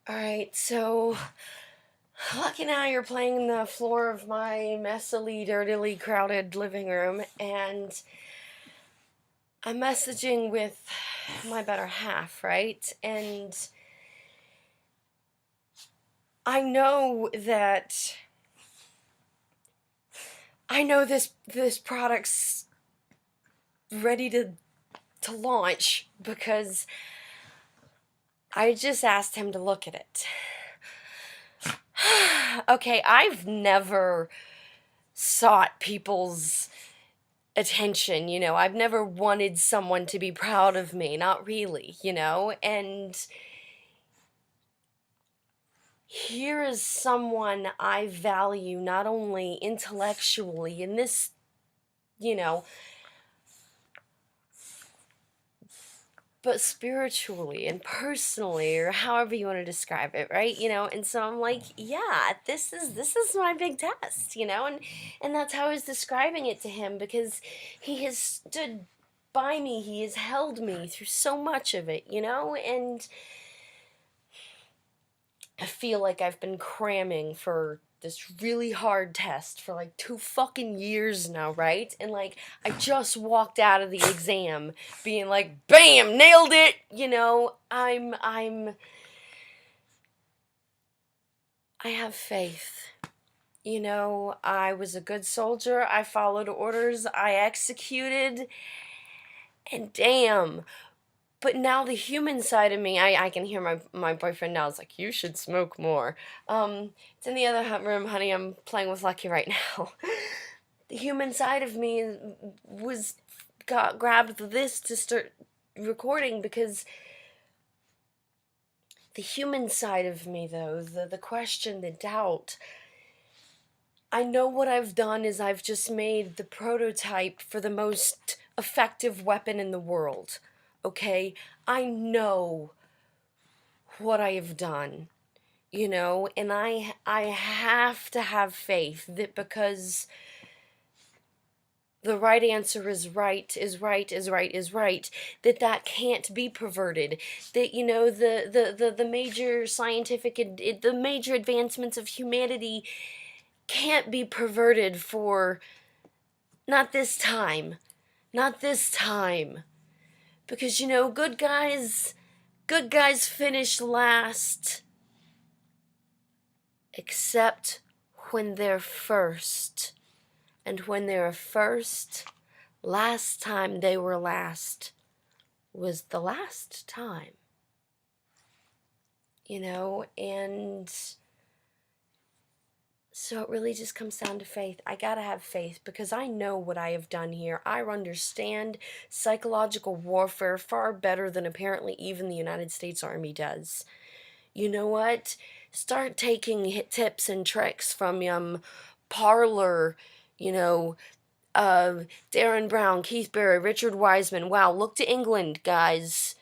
Alright, so lucky now you're playing the floor of my messily, dirtily crowded living room, and I'm messaging with my better half, right? And I know that this product's ready to launch because I just asked him to look at it. Okay, I've never sought people's attention, I've never wanted someone to be proud of me, not really. And here is someone I value not only intellectually in this, you know, but spiritually and personally, or however you want to describe it, right? And so I'm like, yeah, this is my big test. And that's how I was describing it to him, because he has stood by me, he has held me through so much of it. And I feel like I've been cramming for this really hard test for like 2 fucking years now, right? And like, I just walked out of the exam being like, bam, nailed it. I have faith. I was a good soldier. I followed orders. I executed. And damn, but now the human side of me, I can hear my boyfriend now. It's like, you should smoke more. It's in the other room, honey. I'm playing with Lucky right now. The human side of me got grabbed this to start recording, because the human side of me, though, the question, the doubt, I know what I've done is I've just made the prototype for the most effective weapon in the world. Okay? I know what I have done, and I have to have faith that, because the right answer is right, is right, is right, is right, that can't be perverted, that the major scientific the major advancements of humanity can't be perverted for, not this time, not this time, because good guys finish last, except when they're first. And when they're first, last time they were last was the last time. And so it really just comes down to faith. I gotta have faith, because I know what I have done here. I understand psychological warfare far better than apparently even the United States Army does. You know what? Start taking tips and tricks from Parlor, you know, Darren Brown, Keith Barry, Richard Wiseman. Wow, look to England, guys.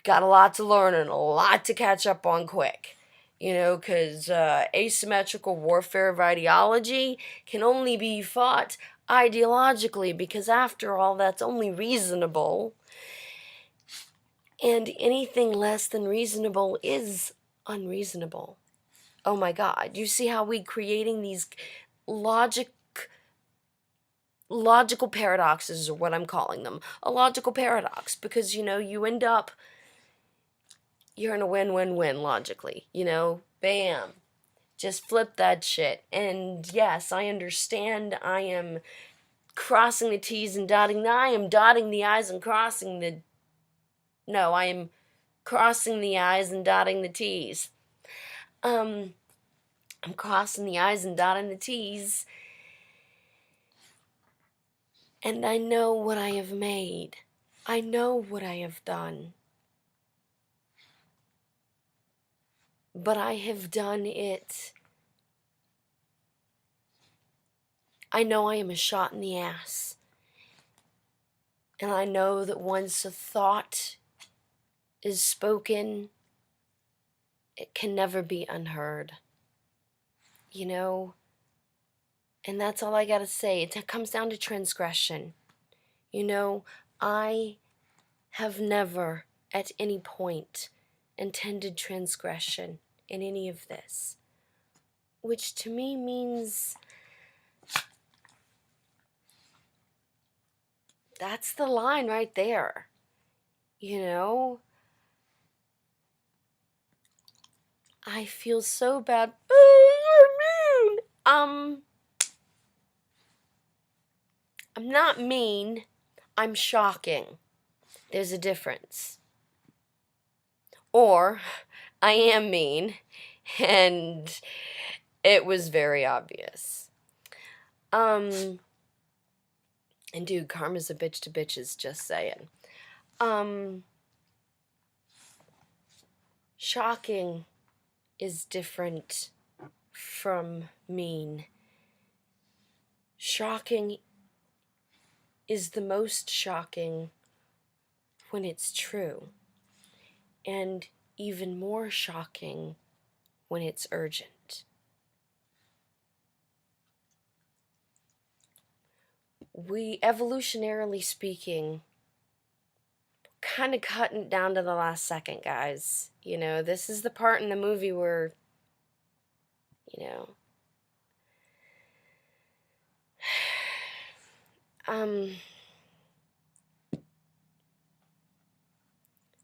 Got a lot to learn and a lot to catch up on quick. Because asymmetrical warfare of ideology can only be fought ideologically, because after all, that's only reasonable. And anything less than reasonable is unreasonable. Oh my God, you see how we creating these logical paradoxes, or what I'm calling them. A logical paradox, because, you end up, you're in a win-win-win logically, bam. Just flip that shit. And yes, I understand I am crossing the T's and I am dotting the I's and I am crossing the I's and dotting the T's. I'm crossing the I's and dotting the T's. And I know what I have made. I know what I have done. But I have done it. I know I am a shot in the ass. And I know that once a thought is spoken, it can never be unheard. And that's all I gotta say. It comes down to transgression. I have never at any point intended transgression in any of this. Which to me means that's the line right there. You know? I feel so bad. Oh, you're mean. I'm not mean. I'm shocking. There's a difference. Or I am mean, and it was very obvious. And dude, karma's a bitch to bitches, just saying. Shocking is different from mean. Shocking is the most shocking when it's true, and even more shocking when it's urgent. We, evolutionarily speaking, kind of cutting it down to the last second, guys. You know, this is the part in the movie where, you know,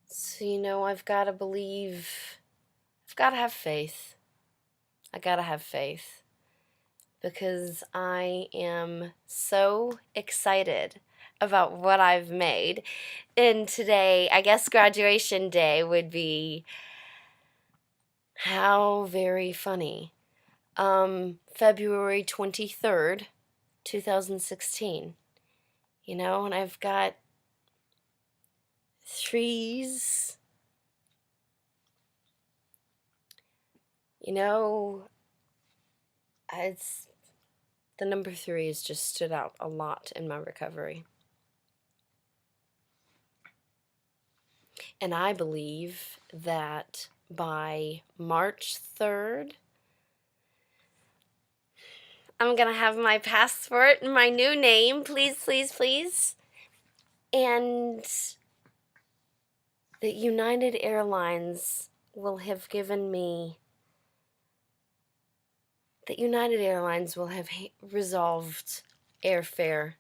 so, you know, I've got to believe, I've got to have faith. I got to have faith because I am so excited about what I've made. And today, I guess graduation day would be how very funny. February 23rd, 2016. You know, and I've got threes. You know, it's the number 3 has just stood out a lot in my recovery. And I believe that by March 3rd, I'm going to have my passport and my new name, please, please, please. And that United Airlines will have given me, that United Airlines will have resolved airfare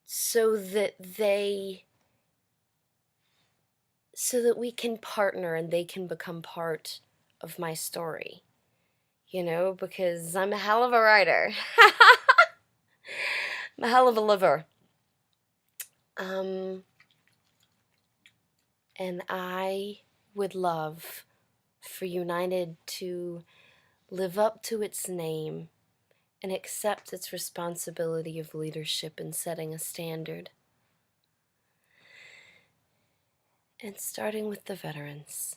so that we can partner and they can become part of my story. You know, because I'm a hell of a writer. I'm a hell of a liver. And I would love for United to live up to its name and accept its responsibility of leadership in setting a standard. And starting with the veterans.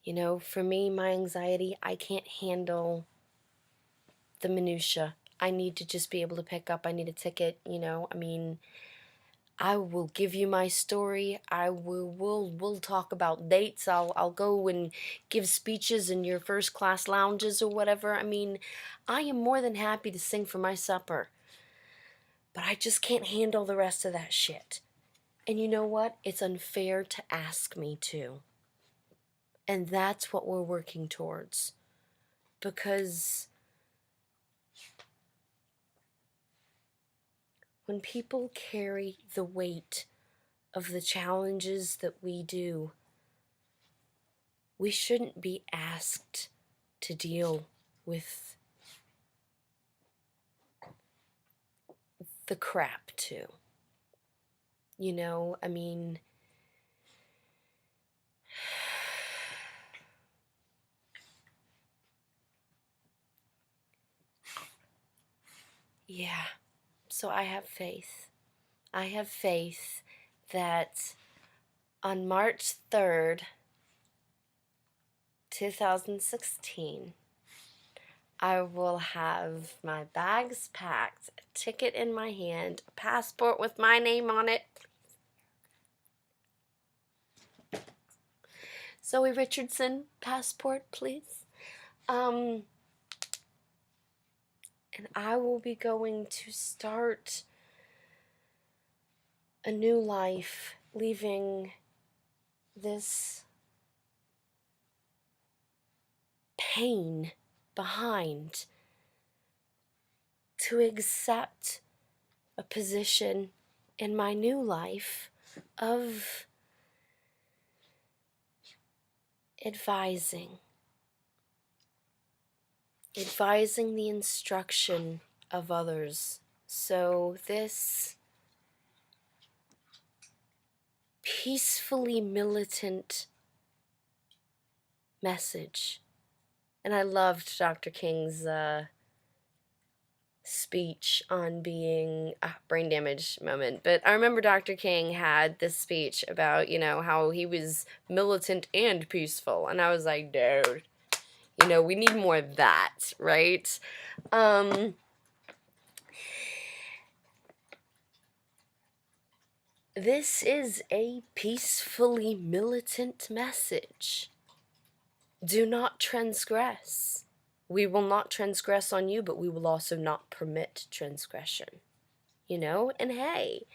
You know, for me, my anxiety, I can't handle the minutia. I need to just be able to pick up. I need a ticket, you know. I mean, I will give you my story. We'll talk about dates. I'll go and give speeches in your first class lounges or whatever. I mean, I am more than happy to sing for my supper. But I just can't handle the rest of that shit. And you know what? It's unfair to ask me to. And that's what we're working towards. Because when people carry the weight of the challenges that we do, we shouldn't be asked to deal with the crap too. You know, I mean, yeah. So I have faith. I have faith that on March 3rd, 2016, I will have my bags packed, a ticket in my hand, a passport with my name on it. Zoe Richardson, passport, please. And I will be going to start a new life, leaving this pain behind to accept a position in my new life of advising the instruction of others. So this peacefully militant message, and I loved Dr. King's speech on being a brain damage moment, but I remember Dr. King had this speech about, how he was militant and peaceful, and I was like, dude, we need more of that, right? This is a peacefully militant message. Do not transgress. We will not transgress on you, but we will also not permit transgression. And hey,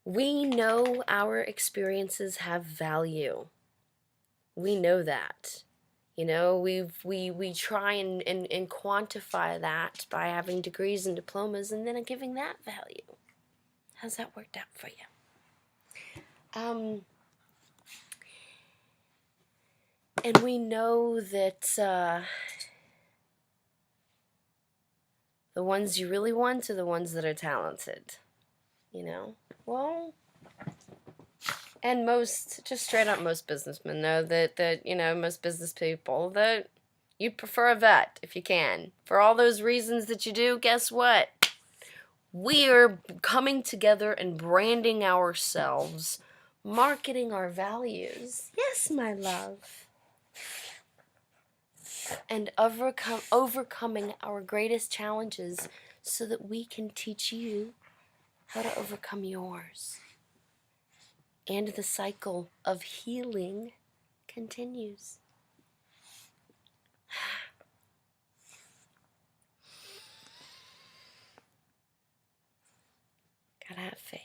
we know our experiences have value. We know that. We try and quantify that by having degrees and diplomas and then giving that value. How's that worked out for you? And we know that the ones you really want are the ones that are talented. Well, and just straight up most businessmen know that most business people, that you prefer a vet if you can. For all those reasons that you do, guess what? We are coming together and branding ourselves, marketing our values. Yes, my love. And overcoming our greatest challenges so that we can teach you how to overcome yours. And the cycle of healing continues. Gotta have faith.